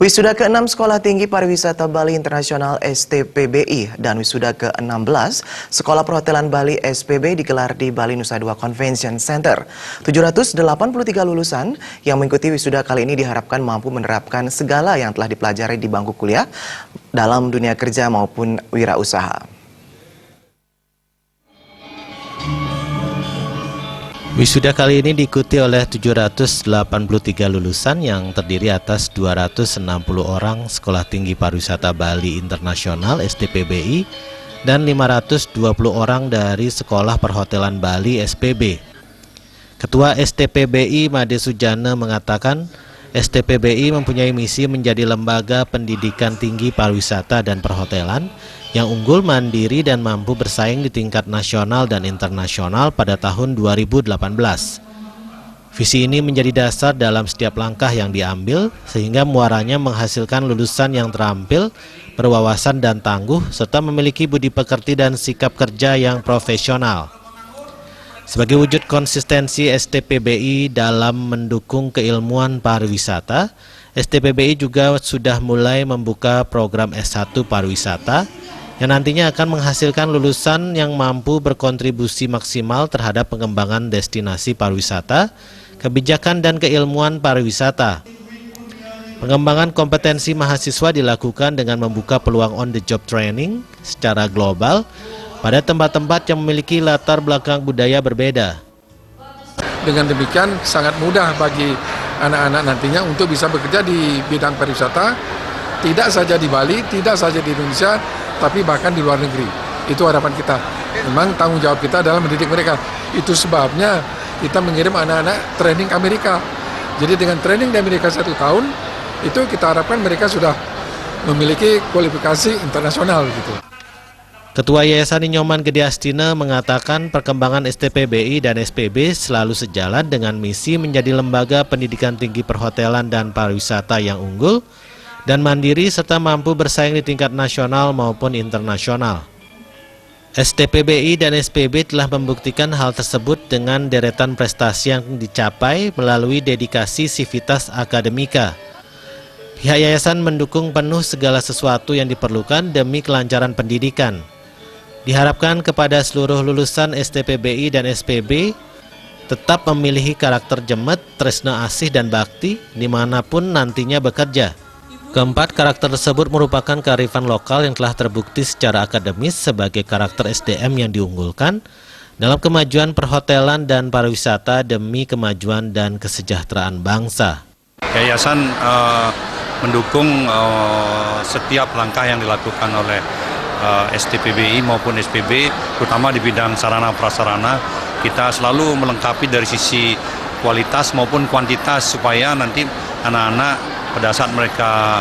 Wisuda ke-6 Sekolah Tinggi Pariwisata Bali Internasional STPBI dan wisuda ke-16 Sekolah Perhotelan Bali SPB digelar di Bali Nusa Dua Convention Center. 783 lulusan yang mengikuti wisuda kali ini diharapkan mampu menerapkan segala yang telah dipelajari di bangku kuliah dalam dunia kerja maupun wirausaha. Wisuda kali ini diikuti oleh 783 lulusan yang terdiri atas 260 orang Sekolah Tinggi Pariwisata Bali Internasional STPBI dan 520 orang dari Sekolah Perhotelan Bali SPB. Ketua STPBI Made Sujana mengatakan STPBI mempunyai misi menjadi lembaga pendidikan tinggi pariwisata dan perhotelan yang unggul, mandiri, dan mampu bersaing di tingkat nasional dan internasional pada tahun 2018. Visi ini menjadi dasar dalam setiap langkah yang diambil, sehingga muaranya menghasilkan lulusan yang terampil, berwawasan dan tangguh, serta memiliki budi pekerti dan sikap kerja yang profesional. Sebagai wujud konsistensi STPBI dalam mendukung keilmuan pariwisata, STPBI juga sudah mulai membuka program S1 pariwisata, yang nantinya akan menghasilkan lulusan yang mampu berkontribusi maksimal terhadap pengembangan destinasi pariwisata, kebijakan dan keilmuan pariwisata. Pengembangan kompetensi mahasiswa dilakukan dengan membuka peluang on-the-job training secara global pada tempat-tempat yang memiliki latar belakang budaya berbeda. Dengan demikian sangat mudah bagi anak-anak nantinya untuk bisa bekerja di bidang pariwisata, tidak saja di Bali, tidak saja di Indonesia, tapi bahkan di luar negeri. Itu harapan kita. Memang tanggung jawab kita adalah mendidik mereka. Itu sebabnya kita mengirim anak-anak training ke Amerika. Jadi dengan training di Amerika 1 tahun, itu kita harapkan mereka sudah memiliki kualifikasi internasional gitu. Ketua Yayasan Inyoman Gede Astina mengatakan perkembangan STPBI dan SPB selalu sejalan dengan misi menjadi lembaga pendidikan tinggi perhotelan dan pariwisata yang unggul dan mandiri serta mampu bersaing di tingkat nasional maupun internasional. STPBI dan SPB telah membuktikan hal tersebut dengan deretan prestasi yang dicapai melalui dedikasi sivitas akademika. Pihak yayasan mendukung penuh segala sesuatu yang diperlukan demi kelancaran pendidikan. Diharapkan kepada seluruh lulusan STPBI dan SPB tetap memiliki karakter jemet, tresna asih dan bakti dimanapun nantinya bekerja. Keempat karakter tersebut merupakan kearifan lokal yang telah terbukti secara akademis sebagai karakter SDM yang diunggulkan dalam kemajuan perhotelan dan pariwisata demi kemajuan dan kesejahteraan bangsa. Yayasan mendukung setiap langkah yang dilakukan oleh STPBI maupun SPB, terutama di bidang sarana prasarana. Kita selalu melengkapi dari sisi kualitas maupun kuantitas supaya nanti anak-anak pada saat mereka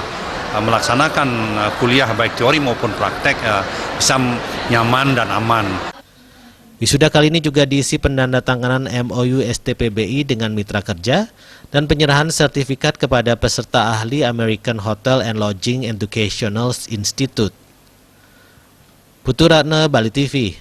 melaksanakan kuliah baik teori maupun praktek bisa nyaman dan aman. Wisuda kali ini juga diisi penandatanganan MOU STPBI dengan mitra kerja dan penyerahan sertifikat kepada peserta ahli American Hotel and Lodging Educational Institute. Putu Ratna, Bali TV.